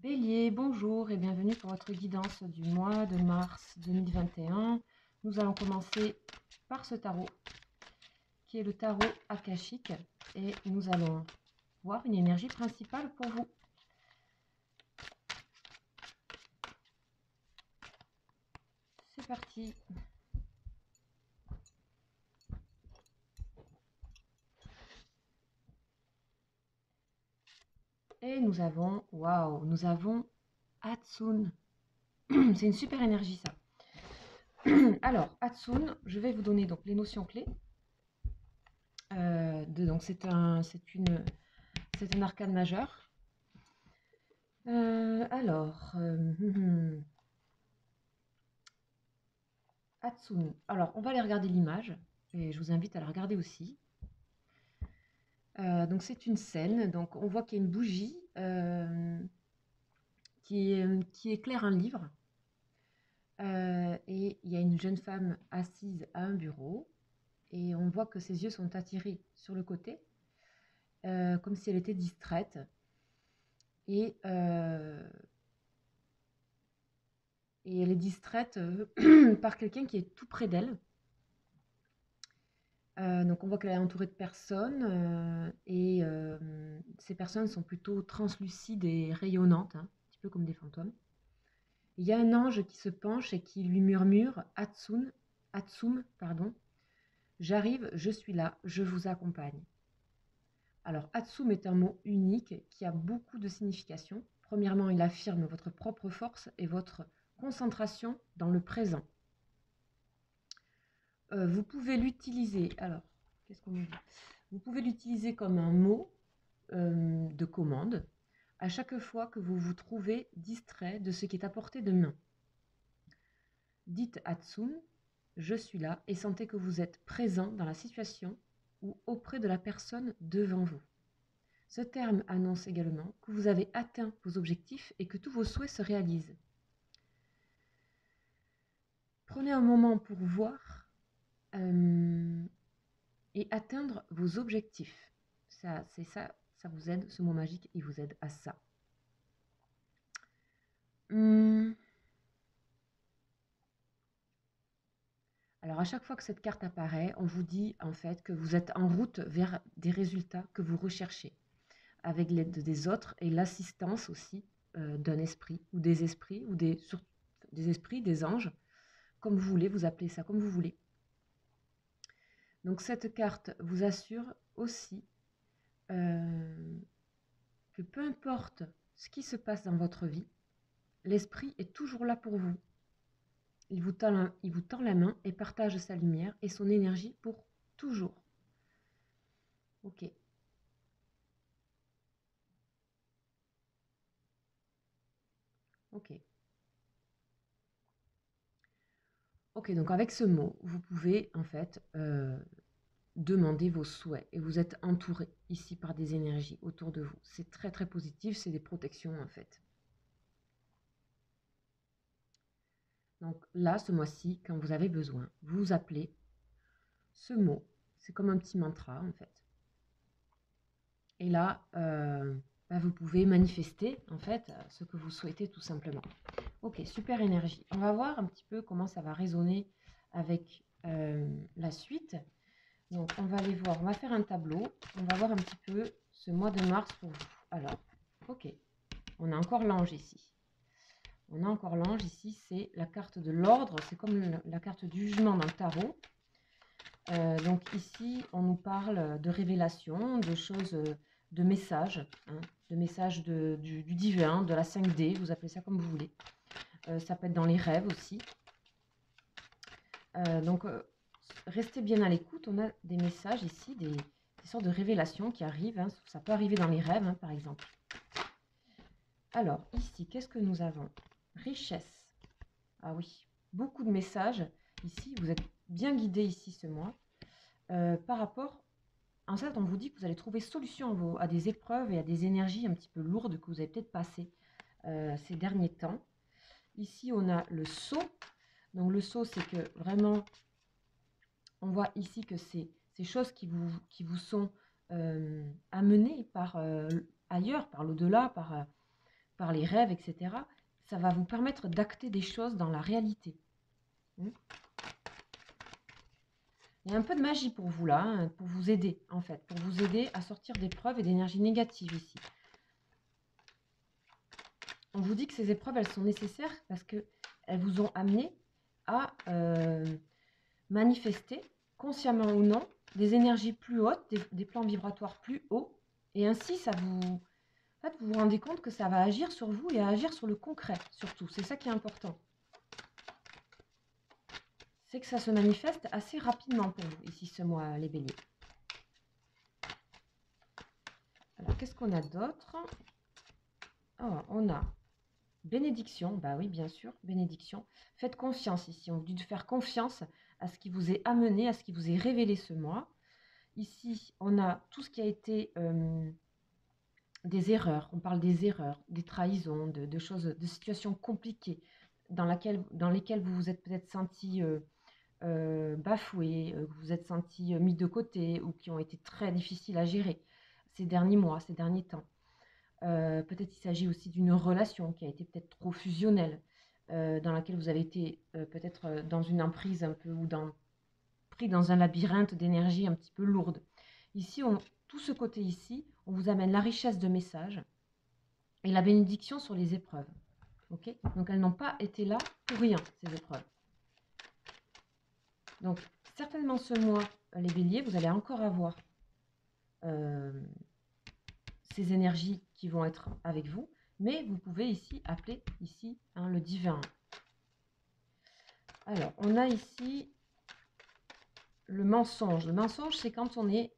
Bélier, bonjour et bienvenue pour votre guidance du mois de mars 2021. Nous allons commencer par ce tarot qui est le tarot akashique et nous allons voir une énergie principale pour vous. C'est parti. Et nous avons, waouh, nous avons Hatsun. C'est une super énergie ça. Alors, Hatsun, je vais vous donner donc les notions clés. Donc c'est un arcane majeur. Hatsun. Alors, on va aller regarder l'image et je vous invite à la regarder aussi. Donc, c'est une scène. Donc, on voit qu'il y a une bougie qui éclaire un livre. Et il y a une jeune femme assise à un bureau. Et on voit que ses yeux sont attirés sur le côté, comme si elle était distraite. Et elle est distraite par quelqu'un qui est tout près d'elle. Donc on voit qu'elle est entourée de personnes et ces personnes sont plutôt translucides et rayonnantes, hein, un petit peu comme des fantômes. Il y a un ange qui se penche et qui lui murmure Hatsum, pardon, j'arrive, je suis là, je vous accompagne. Alors Hatsum est un mot unique qui a beaucoup de significations. Premièrement, il affirme votre propre force et votre concentration dans le présent. Vous pouvez l'utiliser, alors, qu'est-ce qu'on dit ? Vous pouvez l'utiliser comme un mot de commande à chaque fois que vous vous trouvez distrait de ce qui est à portée de main. Dites Hatsum, je suis là, et sentez que vous êtes présent dans la situation ou auprès de la personne devant vous. Ce terme annonce également que vous avez atteint vos objectifs et que tous vos souhaits se réalisent. Prenez un moment pour voir et atteindre vos objectifs. Ça vous aide, ce mot magique, il vous aide à ça. Alors à chaque fois que cette carte apparaît, on vous dit en fait que vous êtes en route vers des résultats que vous recherchez, avec l'aide des autres et l'assistance aussi d'un esprit, ou des esprits, ou des esprits, des anges, comme vous voulez, vous appelez ça comme vous voulez. Donc cette carte vous assure aussi que peu importe ce qui se passe dans votre vie, l'esprit est toujours là pour vous. Il vous tend la main et partage sa lumière et son énergie pour toujours. Ok. Ok. Ok, donc avec ce mot, vous pouvez en fait demander vos souhaits et vous êtes entouré ici par des énergies autour de vous. C'est très très positif, c'est des protections en fait. Donc là, ce mois-ci, quand vous avez besoin, vous appelez ce mot. C'est comme un petit mantra en fait. Et là, vous pouvez manifester en fait ce que vous souhaitez tout simplement. Ok, super énergie. On va voir un petit peu comment ça va résonner avec la suite. Donc, on va aller voir, on va faire un tableau. On va voir un petit peu ce mois de mars pour vous. Alors, ok, on a encore l'ange ici. On a encore l'ange ici, c'est la carte de l'ordre. C'est comme la carte du jugement dans le tarot. Donc ici, on nous parle de révélation, de choses, de messages, hein, de messages du divin, de la 5D, vous appelez ça comme vous voulez. Ça peut être dans les rêves aussi. Donc, restez bien à l'écoute. On a des messages ici, des sortes de révélations qui arrivent. Hein. Ça peut arriver dans les rêves, hein, par exemple. Alors, ici, qu'est-ce que nous avons ? Richesse. Ah oui, beaucoup de messages. Ici, vous êtes bien guidé ici ce mois. Par rapport, en fait, on vous dit que vous allez trouver solution à des épreuves et à des énergies un petit peu lourdes que vous avez peut-être passées ces derniers temps. Ici, on a le sceau. Donc, le sceau, c'est que vraiment, on voit ici que c'est ces choses qui vous sont amenées par ailleurs, par l'au-delà, par les rêves, etc., ça va vous permettre d'acter des choses dans la réalité. Il y a un peu de magie pour vous là, hein, pour vous aider en fait, pour vous aider à sortir d'épreuves et d'énergie négative ici. On vous dit que ces épreuves, elles sont nécessaires parce qu'elles vous ont amené à manifester, consciemment ou non, des énergies plus hautes, des plans vibratoires plus hauts. Et ainsi, ça vous, en fait, vous vous rendez compte que ça va agir sur vous et agir sur le concret, surtout. C'est ça qui est important. C'est que ça se manifeste assez rapidement pour vous, ici, ce mois, les béliers. Alors, qu'est-ce qu'on a d'autre? Oh, on a bénédiction, bah oui, bien sûr, bénédiction. Faites confiance ici, on vous dit de faire confiance à ce qui vous est amené, à ce qui vous est révélé ce mois. Ici, on a tout ce qui a été des erreurs, on parle des erreurs, des trahisons, de choses, de situations compliquées dans lesquelles vous vous êtes peut-être senti bafoué, vous vous êtes senti mis de côté ou qui ont été très difficiles à gérer ces derniers mois, ces derniers temps. Peut-être il s'agit aussi d'une relation qui a été peut-être trop fusionnelle, dans laquelle vous avez été peut-être dans une emprise un peu ou pris dans un labyrinthe d'énergie un petit peu lourde. Ici, tout ce côté ici, on vous amène la richesse de messages et la bénédiction sur les épreuves. Okay, donc elles n'ont pas été là pour rien, ces épreuves. Donc certainement ce mois, les béliers, vous allez encore avoir ces énergies qui vont être avec vous, mais vous pouvez ici appeler ici le divin. Alors, on a ici le mensonge. Le mensonge, c'est quand on est,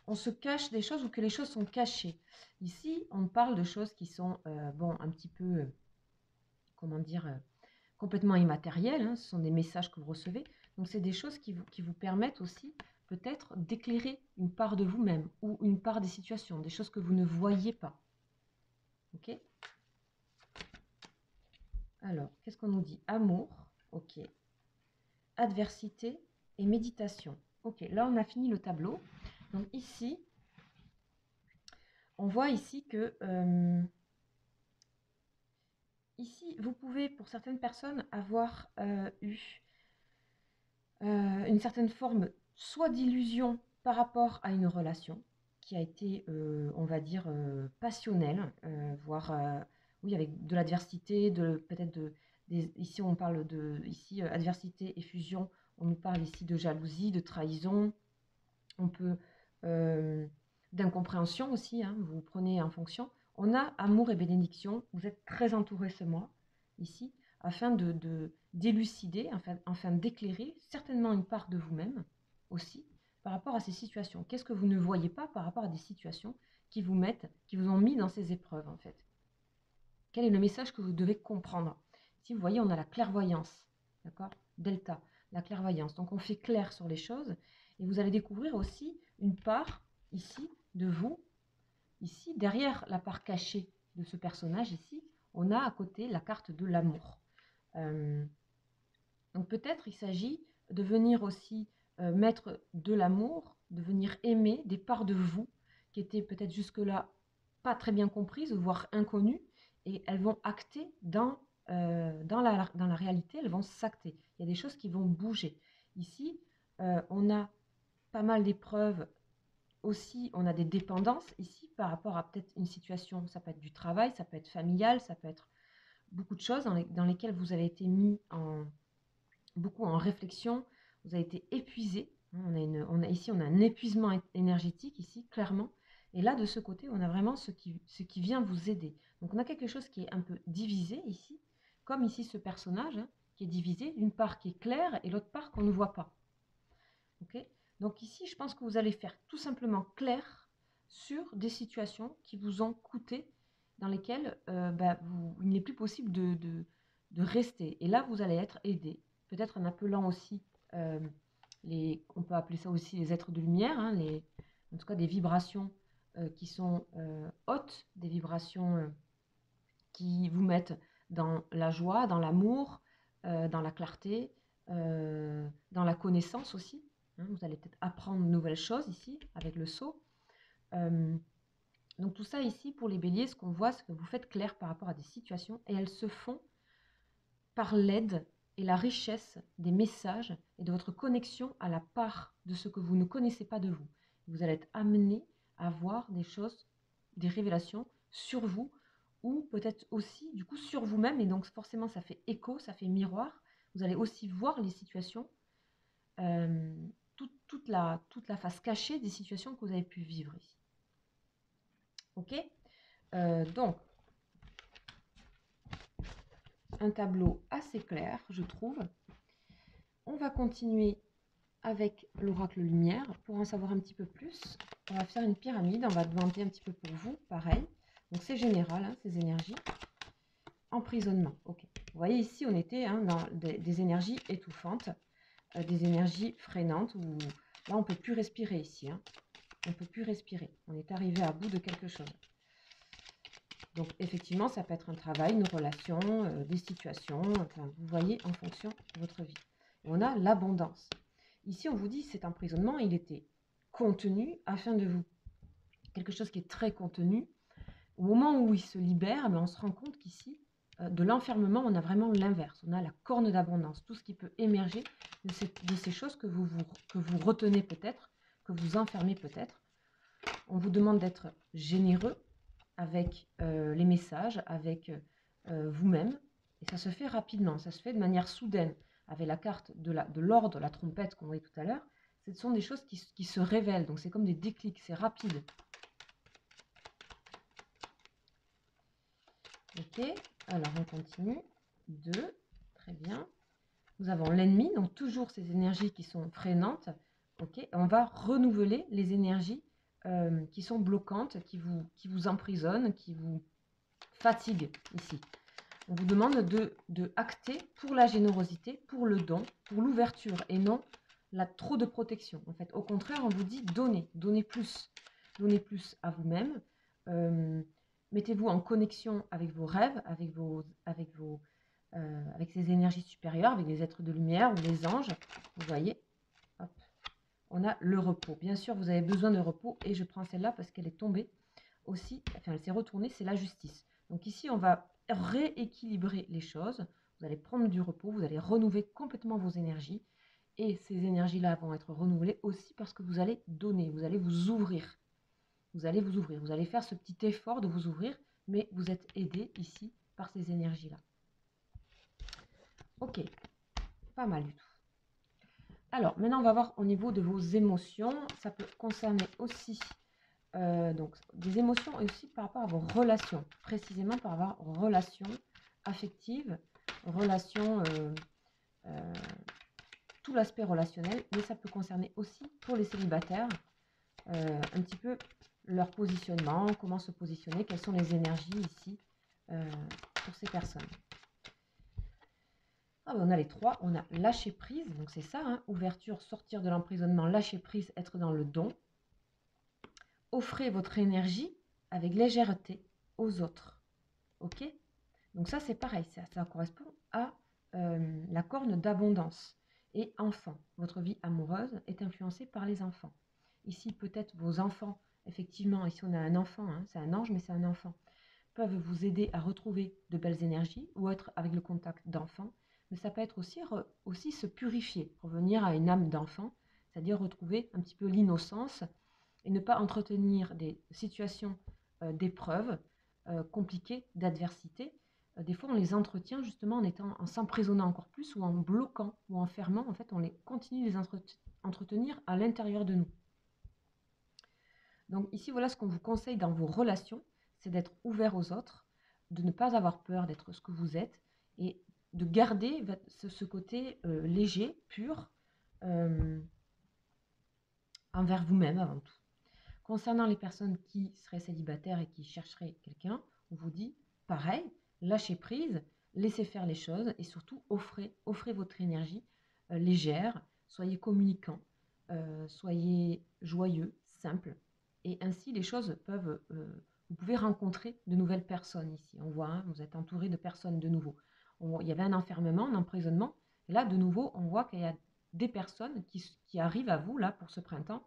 on se cache des choses ou que les choses sont cachées. Ici, on parle de choses qui sont, bon, un petit peu, comment dire, complètement immatérielles. Hein. Ce sont des messages que vous recevez. Donc, c'est des choses qui vous permettent aussi peut-être d'éclairer une part de vous-même ou une part des situations, des choses que vous ne voyez pas. Ok? Alors, qu'est-ce qu'on nous dit? Amour, ok. Adversité et méditation. Ok, là on a fini le tableau. Donc ici, on voit ici que ici, vous pouvez, pour certaines personnes, avoir eu une certaine forme soit d'illusion par rapport à une relation qui a été, on va dire, passionnelle, voire, oui, avec de l'adversité, peut-être ici on parle de, ici, adversité et fusion, on nous parle ici de jalousie, de trahison, on peut, d'incompréhension aussi, hein, vous prenez en fonction. On a amour et bénédiction, vous êtes très entouré ce mois, ici, afin d'élucider, afin d'éclairer certainement une part de vous-même aussi par rapport à ces situations. Qu'est-ce que vous ne voyez pas par rapport à des situations qui vous ont mis dans ces épreuves en fait? Quel est le message que vous devez comprendre? Si vous voyez, on a la clairvoyance, d'accord? Delta, la clairvoyance. Donc on fait clair sur les choses et vous allez découvrir aussi une part ici de vous, ici derrière la part cachée de ce personnage ici, on a à côté la carte de l'amour. Donc peut-être il s'agit de venir aussi mettre de l'amour, de venir aimer des parts de vous qui étaient peut-être jusque-là pas très bien comprises, voire inconnues, et elles vont acter dans la réalité, elles vont s'acter. Il y a des choses qui vont bouger. Ici, on a pas mal d'épreuves aussi, on a des dépendances ici par rapport à peut-être une situation, ça peut être du travail, ça peut être familial, ça peut être beaucoup de choses dans lesquelles vous avez été mis beaucoup en réflexion, vous avez été épuisé. Ici, on a un épuisement énergétique, ici, clairement. Et là, de ce côté, on a vraiment ce qui vient vous aider. Donc, on a quelque chose qui est un peu divisé ici, comme ici ce personnage, hein, qui est divisé, une part qui est claire et l'autre part qu'on ne voit pas. Okay. Donc ici, je pense que vous allez faire tout simplement clair sur des situations qui vous ont coûté, dans lesquelles il n'est plus possible de rester. Et là, vous allez être aidé, peut-être en appelant aussi, on peut appeler ça aussi les êtres de lumière, hein, en tout cas des vibrations qui sont hautes, des vibrations qui vous mettent dans la joie, dans l'amour, dans la clarté, dans la connaissance aussi. Hein, vous allez peut-être apprendre de nouvelles choses ici, avec le sceau. Donc tout ça ici, pour les béliers, ce qu'on voit, c'est que vous faites clair par rapport à des situations et elles se font par l'aide et la richesse des messages et de votre connexion à la part de ce que vous ne connaissez pas de vous. Vous allez être amené à voir des choses, des révélations sur vous ou peut-être aussi du coup sur vous-même, et donc forcément ça fait écho, ça fait miroir. Vous allez aussi voir les situations, toute la face cachée des situations que vous avez pu vivre ici. Ok, donc un tableau assez clair, je trouve. On va continuer avec l'oracle lumière. Pour en savoir un petit peu plus, on va faire une pyramide. On va demander un petit peu pour vous, pareil. Donc c'est général, hein, ces énergies. Emprisonnement, ok. Vous voyez ici, on était hein, dans des énergies étouffantes, des énergies freinantes. Où, là, on ne peut plus respirer ici. Hein. On ne peut plus respirer. On est arrivé à bout de quelque chose. Donc effectivement, ça peut être un travail, une relation, des situations. Enfin, vous voyez en fonction de votre vie. Et on a l'abondance. Ici, on vous dit cet emprisonnement, il était contenu afin de vous. Quelque chose qui est très contenu. Au moment où il se libère, on se rend compte qu'ici, de l'enfermement, on a vraiment l'inverse. On a la corne d'abondance, tout ce qui peut émerger de ces choses que vous retenez peut-être, que vous enfermez peut-être. On vous demande d'être généreux avec les messages, avec vous-même. Et ça se fait rapidement, ça se fait de manière soudaine. Avec la carte de l'ordre, la trompette qu'on voyait tout à l'heure, ce sont des choses qui se révèlent. Donc c'est comme des déclics, c'est rapide. Ok, alors on continue. 2, très bien. Nous avons l'ennemi, donc toujours ces énergies qui sont freinantes. Ok, on va renouveler les énergies qui sont bloquantes, qui vous emprisonnent, qui vous fatiguent ici. On vous demande de acter pour la générosité, pour le don, pour l'ouverture et non trop de protection. En fait, au contraire, on vous dit donnez plus à vous-même. Mettez-vous en connexion avec vos rêves, avec ces énergies supérieures, avec les êtres de lumière ou les anges. Vous voyez, hop, on a le repos. Bien sûr, vous avez besoin de repos et je prends celle-là parce qu'elle est tombée aussi, enfin elle s'est retournée, c'est la justice. Donc ici, on va rééquilibrer les choses. Vous allez prendre du repos, vous allez renouveler complètement vos énergies. Et ces énergies-là vont être renouvelées aussi parce que vous allez donner, vous allez vous ouvrir. Vous allez vous ouvrir, vous allez faire ce petit effort de vous ouvrir, mais vous êtes aidé ici par ces énergies-là. Ok, pas mal du tout. Alors, maintenant, on va voir au niveau de vos émotions. Ça peut concerner aussi donc, des émotions et aussi par rapport à vos relations, précisément par rapport aux relations affectives, relations, tout l'aspect relationnel, mais ça peut concerner aussi pour les célibataires, un petit peu leur positionnement, comment se positionner, quelles sont les énergies ici pour ces personnes. Ah ben on a les trois, on a lâcher prise, donc c'est ça, hein, ouverture, sortir de l'emprisonnement, lâcher prise, être dans le don. Offrez votre énergie avec légèreté aux autres. Ok? Donc ça, c'est pareil, ça correspond à la corne d'abondance. Et enfant, votre vie amoureuse est influencée par les enfants. Ici, peut-être vos enfants, effectivement, ici on a un enfant, hein, c'est un ange, mais c'est un enfant, peuvent vous aider à retrouver de belles énergies ou être avec le contact d'enfants. Mais ça peut être aussi se purifier, revenir à une âme d'enfant, c'est-à-dire retrouver un petit peu l'innocence et ne pas entretenir des situations d'épreuves compliquées, d'adversité. Des fois, on les entretient justement en s'emprisonnant encore plus ou en bloquant ou en fermant. En fait, on les continue de les entretenir à l'intérieur de nous. Donc ici, voilà ce qu'on vous conseille dans vos relations, c'est d'être ouvert aux autres, de ne pas avoir peur d'être ce que vous êtes et de garder ce côté léger, pur, envers vous-même avant tout. Concernant les personnes qui seraient célibataires et qui chercheraient quelqu'un, on vous dit pareil, lâchez prise, laissez faire les choses et surtout offrez votre énergie légère, soyez communicant, soyez joyeux, simple. Et ainsi, les choses peuvent... vous pouvez rencontrer de nouvelles personnes ici. On voit, hein, vous êtes entouré de personnes de nouveau. Il y avait un enfermement, un emprisonnement. Et là, de nouveau, on voit qu'il y a des personnes qui arrivent à vous, là, pour ce printemps,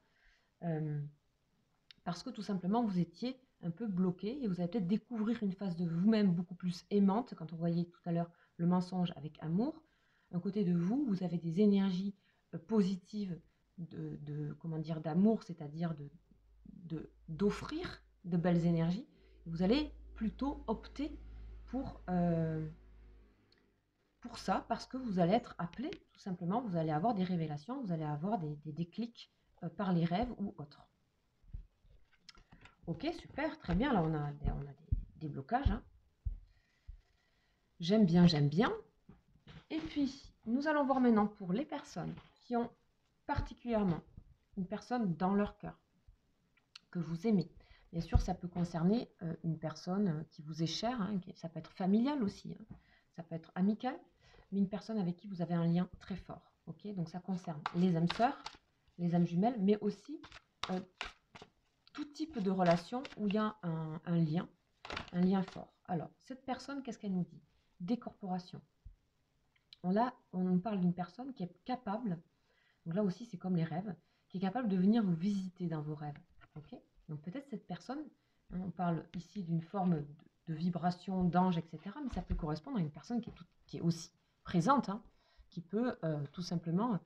parce que tout simplement, vous étiez un peu bloqué et vous allez peut-être découvrir une phase de vous-même beaucoup plus aimante. Quand on voyait tout à l'heure le mensonge avec amour, un côté de vous, vous avez des énergies positives comment dire, d'amour, c'est-à-dire d'offrir de belles énergies. Vous allez plutôt opter pour ça parce que vous allez être appelé, tout simplement, vous allez avoir des révélations, vous allez avoir des déclics par les rêves ou autres. Ok, super, très bien, là on a des blocages. Hein. J'aime bien, j'aime bien. Et puis, nous allons voir maintenant pour les personnes qui ont particulièrement une personne dans leur cœur, que vous aimez. Bien sûr, ça peut concerner une personne qui vous est chère, hein, ça peut être familial aussi, hein, ça peut être amical, mais une personne avec qui vous avez un lien très fort. Okay, donc ça concerne les âmes sœurs, les âmes jumelles, mais aussi tout type de relation où il y a un lien fort. Alors, cette personne, qu'est-ce qu'elle nous dit? Décorporation. On parle d'une personne qui est capable, donc là aussi c'est comme les rêves, qui est capable de venir vous visiter dans vos rêves. Okay, donc peut-être cette personne, hein, on parle ici d'une forme de vibration, d'ange, etc. Mais ça peut correspondre à une personne qui est aussi présente, hein, qui peut tout simplement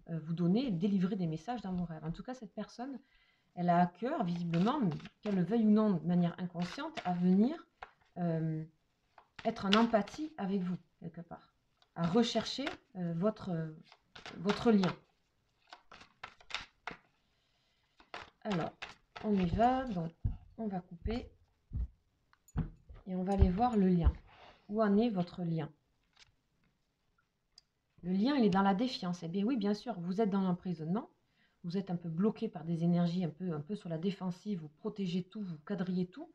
vous donner, délivrer des messages dans vos rêves. En tout cas, cette personne, elle a à cœur, visiblement, qu'elle le veuille ou non de manière inconsciente, à venir être en empathie avec vous, quelque part, à rechercher votre lien. Alors, on y va, donc on va couper et on va aller voir le lien. Où en est votre lien? Le lien, il est dans la défiance. Eh bien oui, bien sûr, vous êtes dans l'emprisonnement, vous êtes un peu bloqué par des énergies un peu sur la défensive, vous protégez tout, vous quadrillez tout.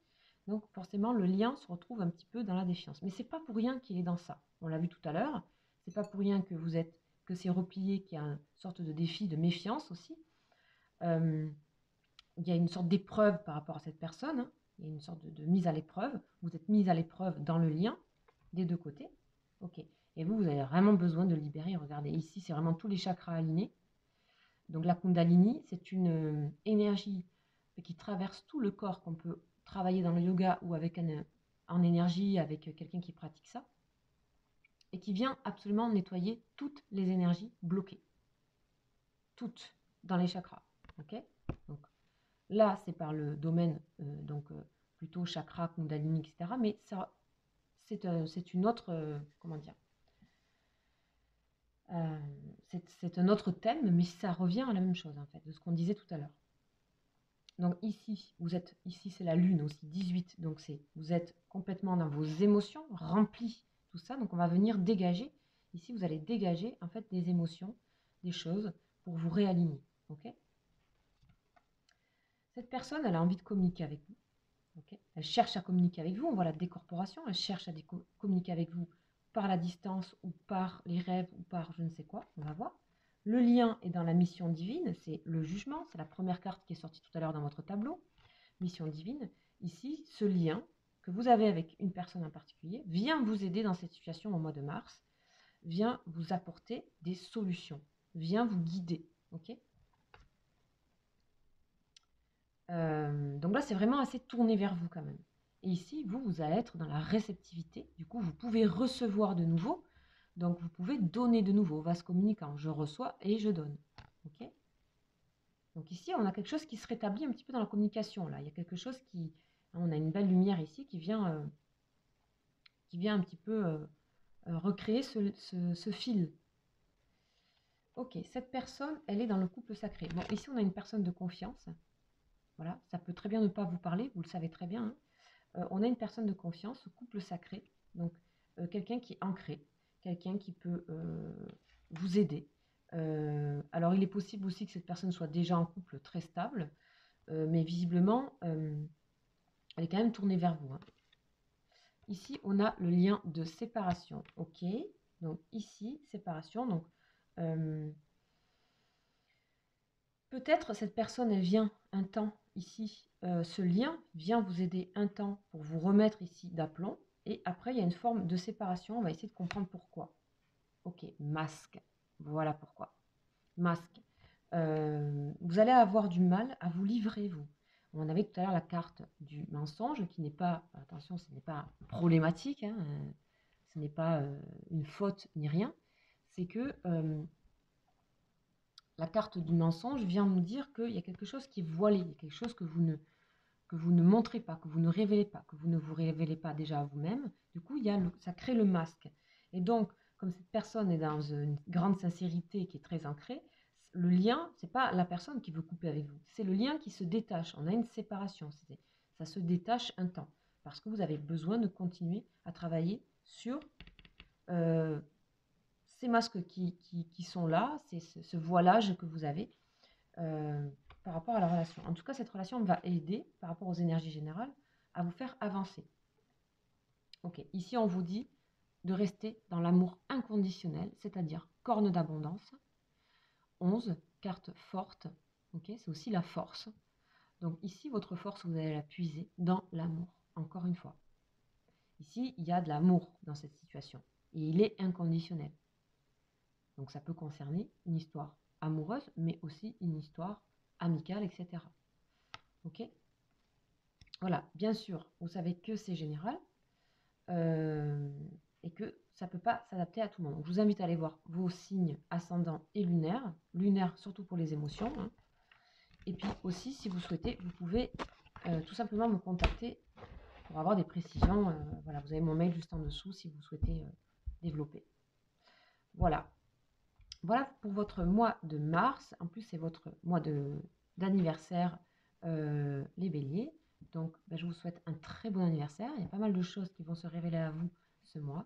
Donc forcément, le lien se retrouve un petit peu dans la défiance. Mais c'est pas pour rien qu'il est dans ça. On l'a vu tout à l'heure. C'est pas pour rien que c'est replié, qu'il y a une sorte de défi de méfiance aussi. Il y a une sorte d'épreuve par rapport à cette personne. Hein. Il y a une sorte de mise à l'épreuve. Vous êtes mise à l'épreuve dans le lien des deux côtés. Ok. Et vous avez vraiment besoin de libérer. Regardez, ici, c'est vraiment tous les chakras alignés. Donc la Kundalini, c'est une énergie qui traverse tout le corps, qu'on peut travailler dans le yoga ou en énergie avec quelqu'un qui pratique ça, et qui vient absolument nettoyer toutes les énergies bloquées. Toutes, dans les chakras. Okay, donc, là, c'est par le domaine, plutôt chakra, Kundalini, etc. Mais ça, c'est une autre, comment dire, c'est un autre thème, mais ça revient à la même chose, en fait, de ce qu'on disait tout à l'heure. Donc ici, ici c'est la lune aussi, 18, donc vous êtes complètement dans vos émotions, remplis tout ça, donc on va venir dégager. Ici, vous allez dégager, en fait, des émotions, des choses, pour vous réaligner, ok? Cette personne, elle a envie de communiquer avec vous, ok? Elle cherche à communiquer avec vous, on voit la décorporation, elle cherche à communiquer avec vous par la distance ou par les rêves ou par je ne sais quoi, on va voir. Le lien est dans la mission divine, c'est le jugement, c'est la première carte qui est sortie tout à l'heure dans votre tableau. Mission divine. Ici, ce lien que vous avez avec une personne en particulier vient vous aider dans cette situation au mois de mars, vient vous apporter des solutions, vient vous guider. Ok, donc là, c'est vraiment assez tourné vers vous quand même. Et ici, vous allez être dans la réceptivité. Du coup, vous pouvez recevoir de nouveau. Donc, vous pouvez donner de nouveau, vase communicant. Je reçois et je donne. Ok, donc ici, on a quelque chose qui se rétablit un petit peu dans la communication. Là, il y a quelque chose qui... On a une belle lumière ici qui vient un petit peu recréer ce fil. Ok, cette personne, elle est dans le couple sacré. Bon, ici, on a une personne de confiance. Voilà, ça peut très bien ne pas vous parler, vous le savez très bien. Hein. On a une personne de confiance, couple sacré. Donc, quelqu'un qui est ancré, quelqu'un qui peut vous aider. Alors, il est possible aussi que cette personne soit déjà en couple très stable, mais visiblement, elle est quand même tournée vers vous. Hein. Ici, on a le lien de séparation. Ok, donc ici, séparation. Donc, peut-être cette personne, elle vient un temps ici, ce lien vient vous aider un temps pour vous remettre ici d'aplomb. Et après, il y a une forme de séparation. On va essayer de comprendre pourquoi. Ok, masque. Voilà pourquoi. Masque. Vous allez avoir du mal à vous livrer, vous. On avait tout à l'heure la carte du mensonge qui n'est pas, attention, ce n'est pas problématique, hein, ce n'est pas une faute ni rien. C'est que la carte du mensonge vient nous dire qu'il y a quelque chose qui est voilé, il y a quelque chose que vous ne montrez pas, que vous ne révélez pas, que vous ne vous révélez pas déjà à vous-même. Du coup, ça crée le masque. Et donc, comme cette personne est dans une grande sincérité qui est très ancrée, le lien, c'est pas la personne qui veut couper avec vous, c'est le lien qui se détache. On a une séparation, ça se détache un temps, parce que vous avez besoin de continuer à travailler sur ces masques qui sont là, c'est ce voilage que vous avez par rapport à la relation. En tout cas, cette relation va aider, par rapport aux énergies générales, à vous faire avancer. Ok, ici on vous dit de rester dans l'amour inconditionnel, c'est-à-dire corne d'abondance. 11, carte forte, ok, c'est aussi la force. Donc ici, votre force, vous allez la puiser dans l'amour, encore une fois. Ici, il y a de l'amour dans cette situation, et il est inconditionnel. Donc ça peut concerner une histoire amoureuse, mais aussi une histoire amicale, etc. Ok? Voilà, bien sûr, vous savez que c'est général et que ça ne peut pas s'adapter à tout le monde. Donc, je vous invite à aller voir vos signes ascendants et lunaires. Lunaire surtout pour les émotions. Hein. Et puis aussi, si vous souhaitez, vous pouvez tout simplement me contacter pour avoir des précisions. Voilà, vous avez mon mail juste en dessous si vous souhaitez développer. Voilà. Voilà pour votre mois de mars. En plus, c'est votre mois d'anniversaire, les béliers. Donc, je vous souhaite un très bon anniversaire. Il y a pas mal de choses qui vont se révéler à vous ce mois.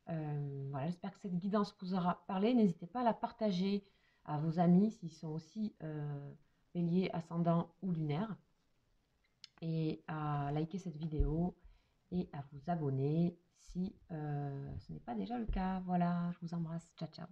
Voilà, j'espère que cette guidance vous aura parlé. N'hésitez pas à la partager à vos amis s'ils sont aussi béliers, ascendants ou lunaires. Et à liker cette vidéo et à vous abonner si ce n'est pas déjà le cas. Voilà, je vous embrasse. Ciao, ciao.